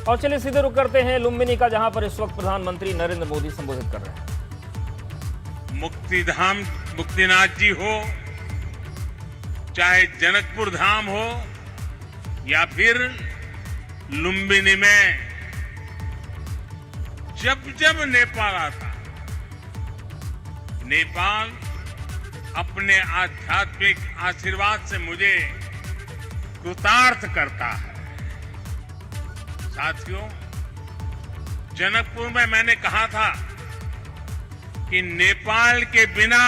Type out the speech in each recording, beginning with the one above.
और चलिए सीधे रुक करते हैं लुम्बिनी का, जहां पर इस वक्त प्रधानमंत्री नरेंद्र मोदी संबोधित कर रहे हैं। मुक्तिधाम मुक्तिनाथ जी हो, चाहे जनकपुर धाम हो या फिर लुम्बिनी में जब जब नेपाल आता, नेपाल अपने आध्यात्मिक आशीर्वाद से मुझे कृतार्थ करता है। साथियों, जनकपुर में मैंने कहा था कि नेपाल के बिना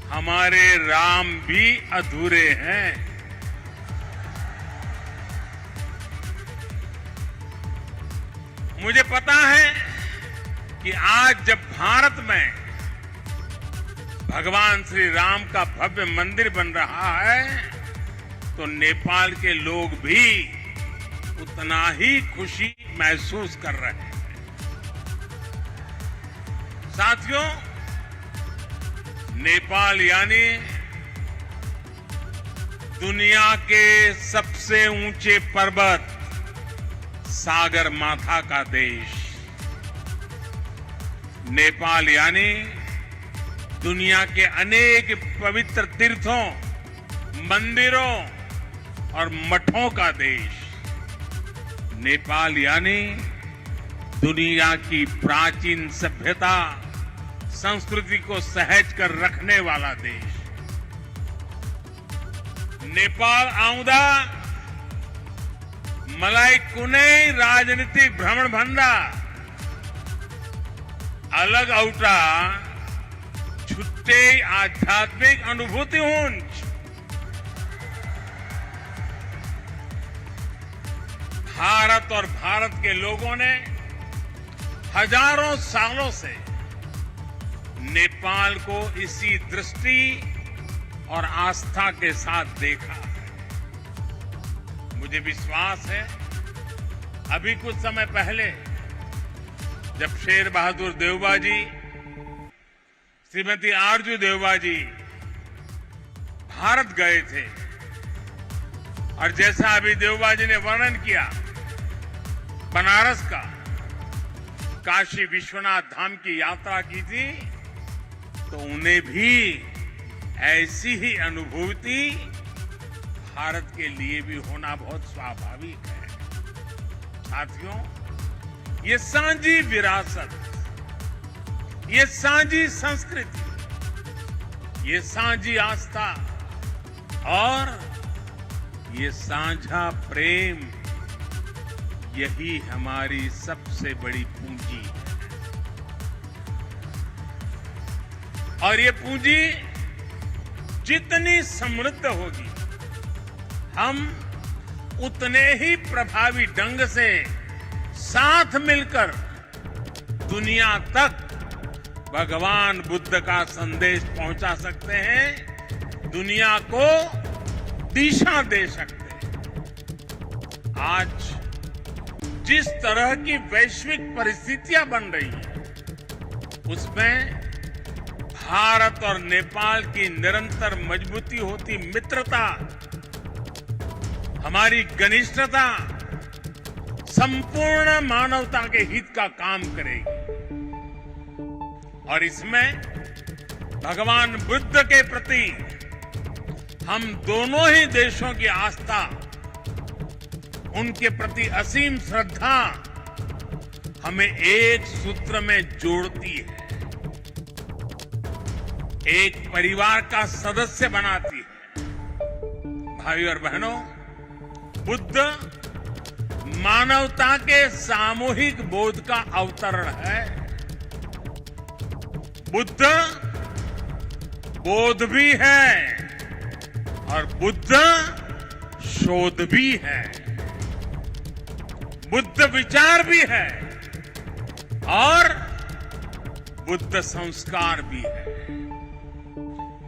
हमारे राम भी अधूरे हैं। मुझे पता है कि आज जब भारत में भगवान श्री राम का भव्य मंदिर बन रहा है, तो नेपाल के लोग भी उतना ही खुशी महसूस कर रहे हैं। साथियों, नेपाल यानी दुनिया के सबसे ऊंचे पर्वत सागर माथा का देश। नेपाल यानी दुनिया के अनेक पवित्र तीर्थों, मंदिरों और मठों का देश। नेपाल यानी दुनिया की प्राचीन सभ्यता, संस्कृति को सहेज कर रखने वाला देश। नेपाल आउँदा मलाई कुनै राजनीतिक भ्रमण भन्दा अलग एउटा छुट्टै आध्यात्मिक अनुभूति हुन्छ। भारत और भारत के लोगों ने हजारों सालों से नेपाल को इसी दृष्टि और आस्था के साथ देखा है। मुझे विश्वास है, अभी कुछ समय पहले जब शेर बहादुर देउबा जी, श्रीमती आरजू देउबा जी भारत गए थे, और जैसा अभी देउबा जी ने वर्णन किया बनारस का, काशी विश्वनाथ धाम की यात्रा की थी, तो उन्हें भी ऐसी ही अनुभूति भारत के लिए भी होना बहुत स्वाभाविक है। साथियों, ये सांझी विरासत, ये सांझी संस्कृति, ये सांझी आस्था और ये साझा प्रेम, यही हमारी सबसे बड़ी पूंजी है। और ये पूंजी जितनी समृद्ध होगी, हम उतने ही प्रभावी ढंग से साथ मिलकर दुनिया तक भगवान बुद्ध का संदेश पहुंचा सकते हैं, दुनिया को दिशा दे सकते हैं। आज जिस तरह की वैश्विक परिस्थितियां बन रही हैं, उसमें भारत और नेपाल की निरंतर मजबूती होती मित्रता, हमारी घनिष्ठता संपूर्ण मानवता के हित का काम करेगी। और इसमें भगवान बुद्ध के प्रति हम दोनों ही देशों की आस्था, उनके प्रति असीम श्रद्धा हमें एक सूत्र में जोड़ती है, एक परिवार का सदस्य बनाती है। भाई और बहनों, बुद्ध मानवता के सामूहिक बोध का अवतरण है। बुद्ध बोध भी है और बुद्ध शोध भी है। बुद्ध विचार भी है और बुद्ध संस्कार भी है।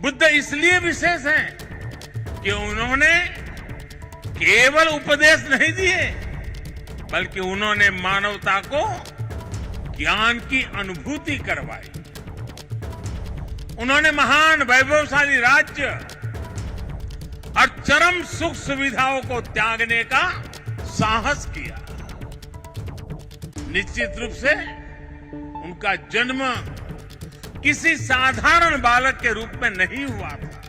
बुद्ध इसलिए विशेष हैं कि उन्होंने केवल उपदेश नहीं दिए, बल्कि उन्होंने मानवता को ज्ञान की अनुभूति करवाई। उन्होंने महान वैभवशाली राज्य और चरम सुख सुविधाओं को त्यागने का साहस किया। निश्चित रूप से उनका जन्म किसी साधारण बालक के रूप में नहीं हुआ था,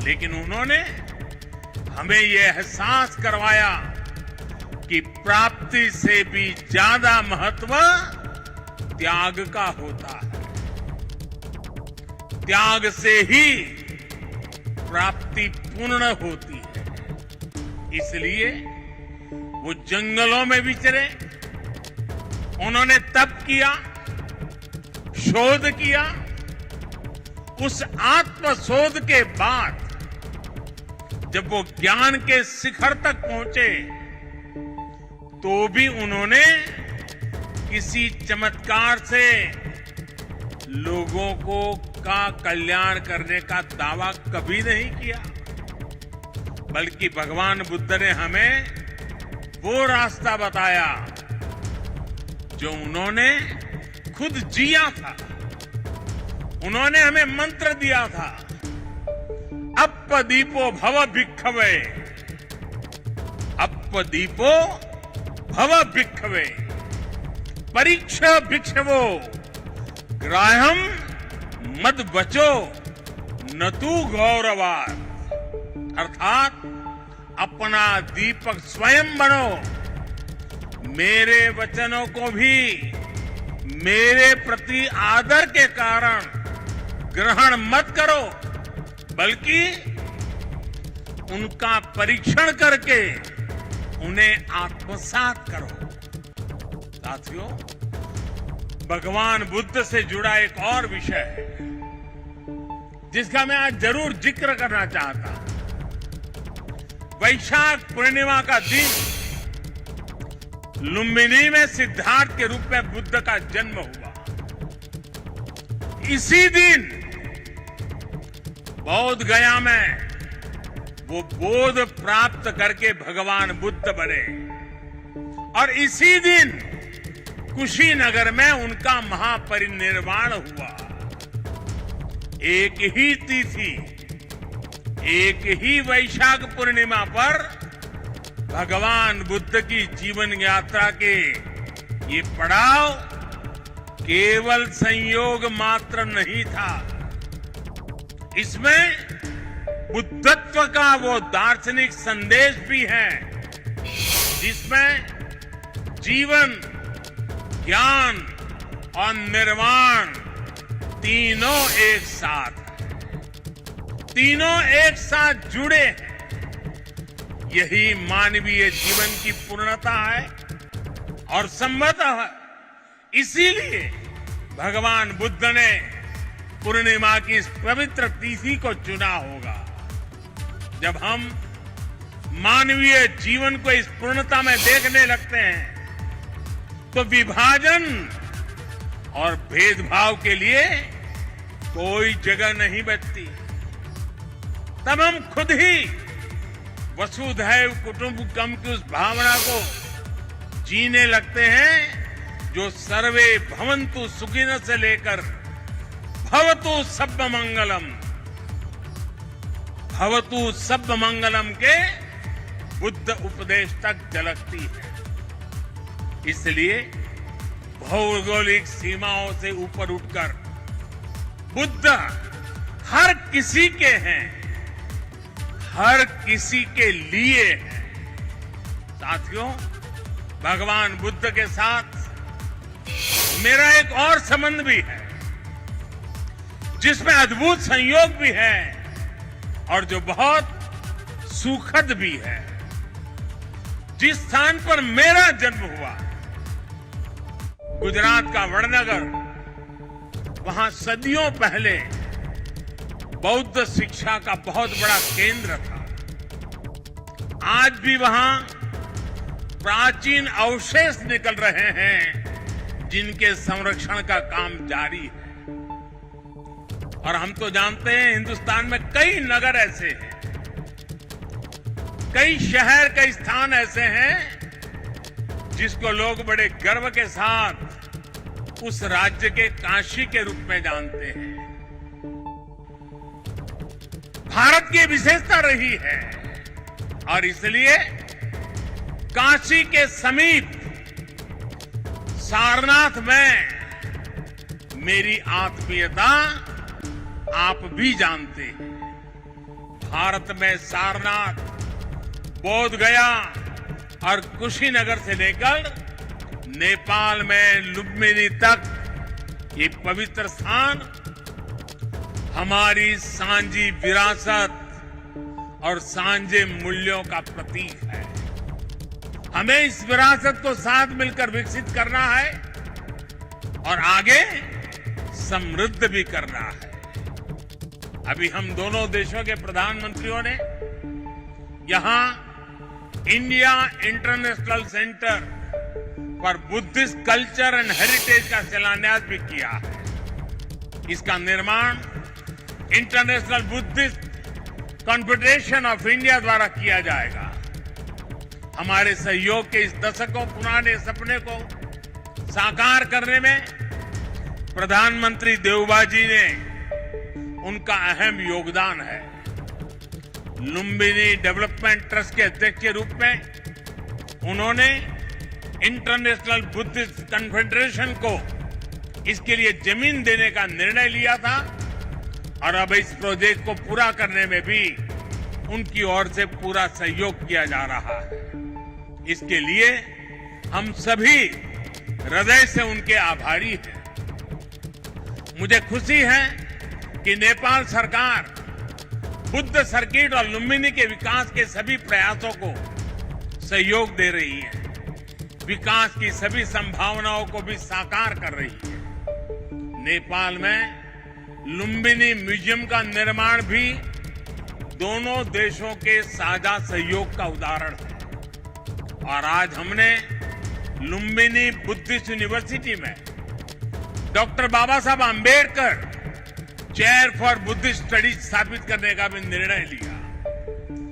लेकिन उन्होंने हमें यह एहसास करवाया कि प्राप्ति से भी ज्यादा महत्व त्याग का होता है। त्याग से ही प्राप्ति पूर्ण होती है। इसलिए वो जंगलों में विचरे, उन्होंने तप किया, शोध किया। उस आत्मशोध के बाद जब वो ज्ञान के शिखर तक पहुंचे तो भी उन्होंने किसी चमत्कार से लोगों का कल्याण करने का दावा कभी नहीं किया, बल्कि भगवान बुद्ध ने हमें वो रास्ता बताया जो उन्होंने खुद जिया था। उन्होंने हमें मंत्र दिया था, अप्पदीपो भव भिक्खवे, अप्पदीपो भव भिक्खवे, परीक्षा भिक्षवो, ग्राह्यम मद बचो न तू गौरवात। अर्थात अपना दीपक स्वयं बनो, मेरे वचनों को भी मेरे प्रति आदर के कारण ग्रहण मत करो, बल्कि उनका परीक्षण करके उन्हें आत्मसात करो। साथियों, भगवान बुद्ध से जुड़ा एक और विषय है जिसका मैं आज जरूर जिक्र करना चाहता हूं। वैशाख पूर्णिमा का दिन, लुम्बिनी में सिद्धार्थ के रूप में बुद्ध का जन्म हुआ। इसी दिन बौद्ध गया में वो बोध प्राप्त करके भगवान बुद्ध बने, और इसी दिन कुशीनगर में उनका महापरिनिर्वाण हुआ। एक ही तिथि, एक ही वैशाख पूर्णिमा पर भगवान बुद्ध की जीवन यात्रा के ये पड़ाव केवल संयोग मात्र नहीं था, इसमें बुद्धत्व का वो दार्शनिक संदेश भी है जिसमें जीवन, ज्ञान और निर्वाण तीनों एक साथ, तीनों एक साथ जुड़े हैं। यही मानवीय जीवन की पूर्णता है और संभवतः इसीलिए भगवान बुद्ध ने पूर्णिमा की इस पवित्र तिथि को चुना होगा। जब हम मानवीय जीवन को इस पूर्णता में देखने लगते हैं तो विभाजन और भेदभाव के लिए कोई जगह नहीं बचती। तब हम खुद ही वसुधैव कुटुंबकम की उस भावना को जीने लगते हैं जो सर्वे भवन्तु सुखिनः से लेकर भवतु सब्ब मंगलम, भवतु सब्ब मंगलम के बुद्ध उपदेश तक झलकती है। इसलिए भौगोलिक सीमाओं से ऊपर उठकर बुद्ध हर किसी के हैं, हर किसी के लिए हैं। साथियों, भगवान बुद्ध के साथ मेरा एक और संबंध भी है जिसमें अद्भुत संयोग भी है और जो बहुत सुखद भी है। जिस स्थान पर मेरा जन्म हुआ, गुजरात का वडनगर, वहां सदियों पहले बौद्ध शिक्षा का बहुत बड़ा केंद्र था। आज भी वहां प्राचीन अवशेष निकल रहे हैं जिनके संरक्षण का काम जारी है। और हम तो जानते हैं हिंदुस्तान में कई नगर ऐसे हैं, कई शहर, कई स्थान ऐसे हैं जिसको लोग बड़े गर्व के साथ उस राज्य के काशी के रूप में जानते हैं। भारत की विशेषता रही है और इसलिए काशी के समीप सारनाथ में मेरी आत्मीयता आप भी जानते हैं। भारत में सारनाथ, बोध गया और कुशीनगर से लेकर नेपाल में लुम्बिनी तक ये पवित्र स्थान हमारी सांझी विरासत और सांझे मूल्यों का प्रतीक है। हमें इस विरासत को साथ मिलकर विकसित करना है और आगे समृद्ध भी करना है। अभी हम दोनों देशों के प्रधानमंत्रियों ने यहां India international centre for Buddhist culture and heritage का शिलान्यास भी किया है। इसका निर्माण international Buddhist confederation of India द्वारा किया जाएगा। हमारे सहयोग के इस दशकों पुराने सपने को साकार करने में प्रधानमंत्री देवबा जी ने उनका अहम योगदान है। लुम्बिनी डेवलपमेंट ट्रस्ट के अध्यक्ष के रूप में उन्होंने इंटरनेशनल बुद्धिस्ट कॉन्फेडरेशन को इसके लिए जमीन देने का निर्णय लिया था और अब इस प्रोजेक्ट को पूरा करने में भी उनकी ओर से पूरा सहयोग किया जा रहा है। इसके लिए हम सभी हृदय से उनके आभारी हैं। मुझे खुशी है कि नेपाल सरकार बुद्ध सर्किट और लुम्बिनी के विकास के सभी प्रयासों को सहयोग दे रही है। विकास की सभी संभावनाओं को भी साकार कर रही है। नेपाल में लुम्बिनी म्यूजियम का निर्माण भी दोनों देशों के साझा सहयोग का उदाहरण है। और आज हमने लुम्बिनी बुद्धिस्ट यूनिवर्सिटी में doctor Baba Saheb Ambedkar chair for Buddhist studies स्थापित करने का भी निर्णय लिया।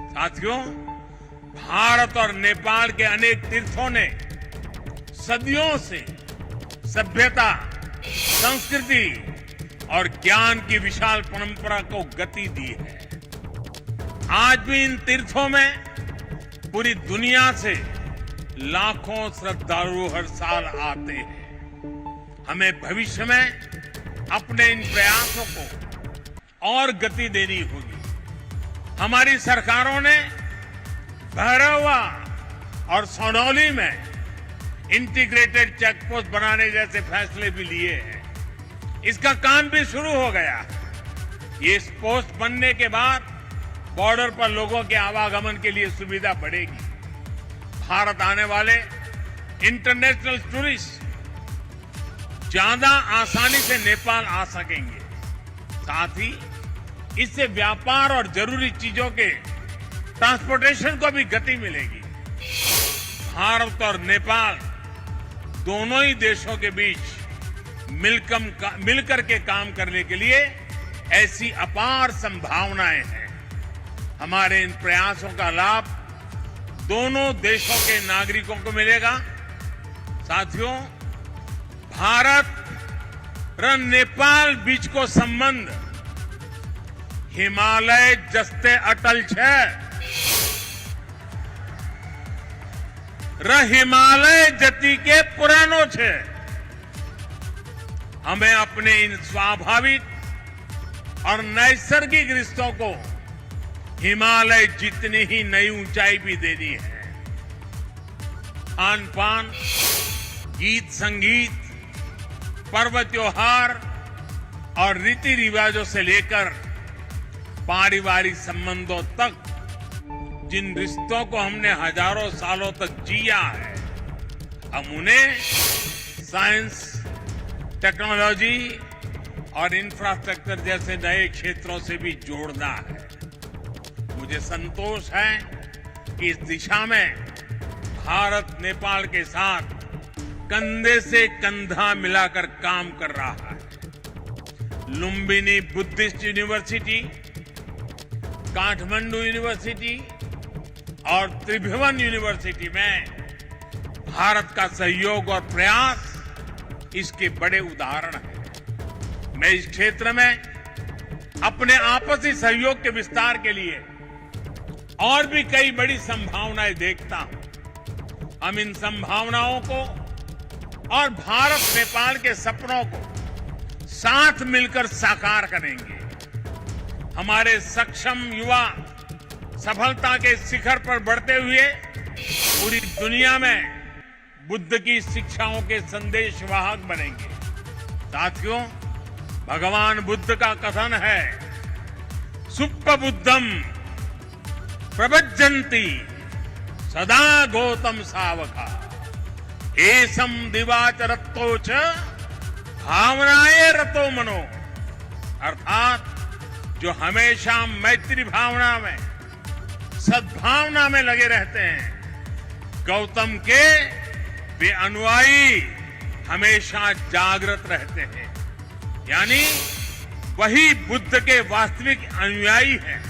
साथियों, भारत और नेपाल के अनेक तीर्थों ने सदियों से सभ्यता, संस्कृति और ज्ञान की विशाल परंपरा को गति दी है। आज भी इन तीर्थों में पूरी दुनिया से लाखों श्रद्धालु हर साल आते हैं। हमें भविष्य में अपने इन प्रयासों को और गति देनी होगी। हमारी सरकारों ने भैरवा और सोनौली में इंटीग्रेटेड चेक पोस्ट बनाने जैसे फैसले भी लिए हैं। इसका काम भी शुरू हो गया है। ये पोस्ट बनने के बाद बॉर्डर पर लोगों के आवागमन के लिए सुविधा बढ़ेगी। भारत आने वाले इंटरनेशनल टूरिस्ट ज्यादा आसानी से नेपाल आ सकेंगे। साथ ही इससे व्यापार और जरूरी चीजों के ट्रांसपोर्टेशन को भी गति मिलेगी। भारत और नेपाल दोनों ही देशों के बीच मिलकर के काम करने के लिए ऐसी अपार संभावनाएं हैं। हमारे इन प्रयासों का लाभ दोनों देशों के नागरिकों को मिलेगा। साथियों, भारत और नेपाल बीच को संबंध हिमालय जस्ते अटल छे। हिमालय जति के पुरानो छे। हमें अपने इन स्वाभाविक और नैसर्गिक रिश्तों को हिमालय जितनी ही नई ऊंचाई भी देनी है। खान पान, गीत संगीत, पर्व त्योहार और रीति रिवाजों से लेकर पारिवारिक संबंधों तक जिन रिश्तों को हमने हजारों सालों तक जिया है, हम उन्हें साइंस, टेक्नोलॉजी और इंफ्रास्ट्रक्चर जैसे नए क्षेत्रों से भी जोड़ना है। मुझे संतोष है कि इस दिशा में भारत नेपाल के साथ कंधे से कंधा मिलाकर काम कर रहा है। Lumbini Buddhist university, Kathmandu university और त्रिभुवन यूनिवर्सिटी में भारत का सहयोग और प्रयास इसके बड़े उदाहरण हैं। मैं इस क्षेत्र में अपने आपसी सहयोग के विस्तार के लिए और भी कई बड़ी संभावनाएं देखता हूं। हम इन संभावनाओं को और भारत नेपाल के सपनों को साथ मिलकर साकार करेंगे। हमारे सक्षम युवा सफलता के शिखर पर बढ़ते हुए पूरी दुनिया में बुद्ध की शिक्षाओं के संदेशवाहक बनेंगे। साथियों, भगवान बुद्ध का कथन है, सुप्प बुद्धम प्रवज्जन्ति सदा गौतम सावका एसम दिवाचरत्तो च भावनाए रतो मनो। अर्थात जो हमेशा मैत्री भावना में, सद्भावना में लगे रहते हैं, गौतम के वे अनुयायी हमेशा जागृत रहते हैं। यानी वही बुद्ध के वास्तविक अनुयायी हैं।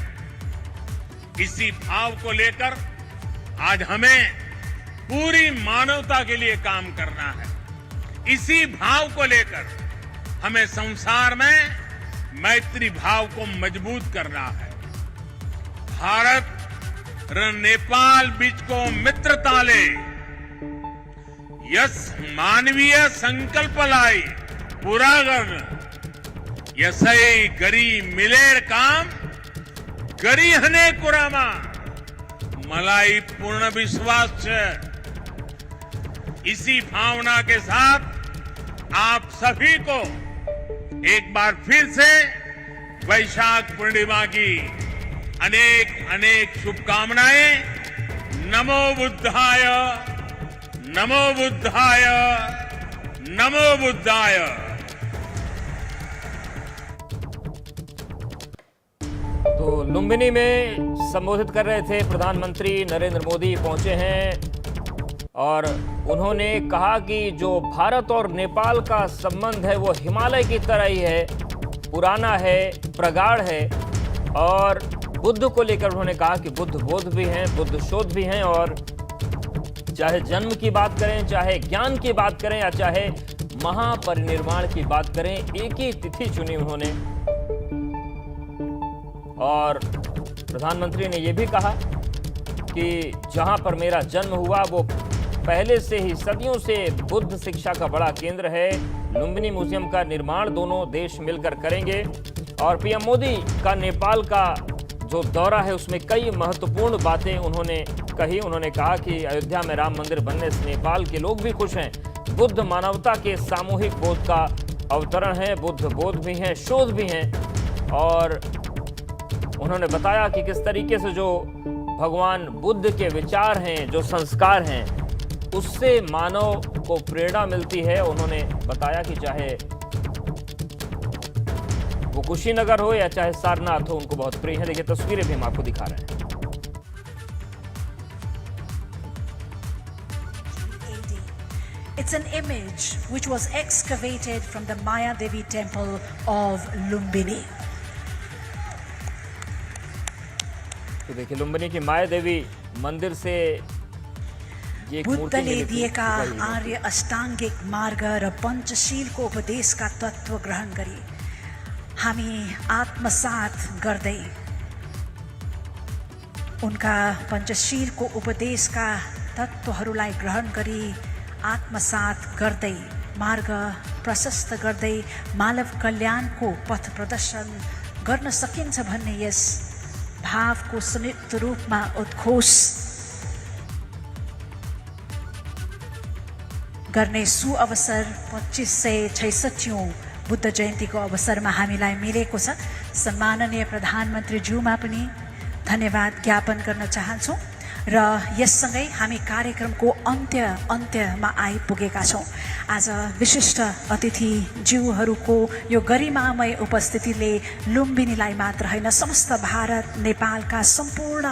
इसी भाव को लेकर आज हमें पूरी मानवता के लिए काम करना है। इसी भाव को लेकर हमें संसार में मैत्री भाव को मजबूत करना है। भारत र नेपाल बीच को मित्रता ले यस मानवीय संकल्प लाई पूरा गर्न यसै गरी मिलेर काम गरी हने कुरामा मलाई पूर्ण विश्वास है। इसी भावना के साथ आप सभी को एक बार फिर से वैशाख पूर्णिमा की अनेक अनेक शुभकामनाएं। नमो बुद्धाय, नमो बुद्धाय, नमो बुद्धाय। तो लुम्बिनी में संबोधित कर रहे थे प्रधानमंत्री नरेंद्र मोदी पहुंचे हैं और उन्होंने कहा कि जो भारत और नेपाल का संबंध है वो हिमालय की तरह ही है, पुराना है, प्रगाढ़ है। और बुद्ध को लेकर उन्होंने कहा कि बुद्ध बोध भी हैं, बुद्ध शोध भी हैं। और चाहे जन्म की बात करें, चाहे ज्ञान की बात करें या चाहे महापरिनिर्वाण की बात करें, एक ही तिथि चुनी उन्होंने। और प्रधानमंत्री ने यह भी कहा कि जहां पर मेरा जन्म हुआ वो पहले से ही सदियों से बुद्ध शिक्षा का बड़ा केंद्र है। लुम्बिनी म्यूजियम का निर्माण दोनों देश मिलकर करेंगे। और पीएम मोदी का नेपाल का जो दौरा है उसमें कई महत्वपूर्ण बातें उन्होंने कही। उन्होंने कहा कि अयोध्या में राम मंदिर बनने से नेपाल के लोग भी खुश हैं। बुद्ध मानवता के सामूहिक बोध का अवतरण है, बुद्ध बोध भी हैं, शोध भी हैं। और उन्होंने बताया कि किस तरीके से जो भगवान बुद्ध के विचार हैं, जो संस्कार हैं, उससे मानव को प्रेरणा मिलती है। उन्होंने बताया कि चाहे वो कुशीनगर हो या चाहे सारनाथ हो, उनको बहुत प्रिय है। देखिए तस्वीरें भी हम आपको दिखा रहे हैं। It's an image which was excavated from the Maya Devi temple of Lumbini. तो देखिए लुम्बिनी की माया देवी मंदिर से ये एक मूर्ति बुद्धले मिली थी। दिएका आर्य अष्टाङ्गिक मार्ग र पञ्चशीलको उपदेशका तत्त्व ग्रहण गरी हामी आत्मसात गर्दै उनका पञ्चशीलको उपदेशका तत्त्वहरूलाई ग्रहण गरी आत्मसात गर्दै मार्ग प्रशस्त गर्दै मानव कल्याणको पथ प्रदर्शन गर्न सकिन्छ भन्ने यस भावको संयुक्त रूपमा उद्घोष गर्ने सुअवसर 2566औं बुद्ध जयन्तीको अवसरमा हामीलाई मिलेको छ। सम्माननीय प्रधानमन्त्रीज्यूमा पनि धन्यवाद ज्ञापन गर्न चाहन्छौँ र यससँगै हामी कार्यक्रमको अन्त्यमा आइपुगेका छौँ। आज विशिष्ट अतिथिज्यूहरूको यो गरिमामय उपस्थितिले लुम्बिनीलाई मात्र होइन, समस्त भारत नेपालका सम्पूर्ण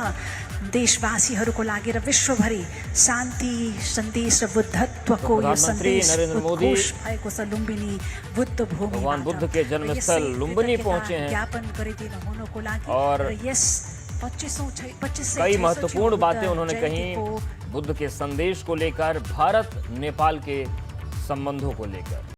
देशवासीहरूको लागि र विश्वभरि शान्ति सन्देश र बुद्धत्वको यो सन्देश उद्घोष भएको छ। लुम्बिनी बुद्ध भूमि, भगवान बुद्ध के जन्मस्थल लुम्बिनी पहुंचे हैं ज्ञापन गरिदिनु हुनुको लागि और र यस 25 कई महत्वपूर्ण बातें उन्होंने कही बुद्ध के संदेश को लेकर, भारत नेपाल के संबंधों को लेकर।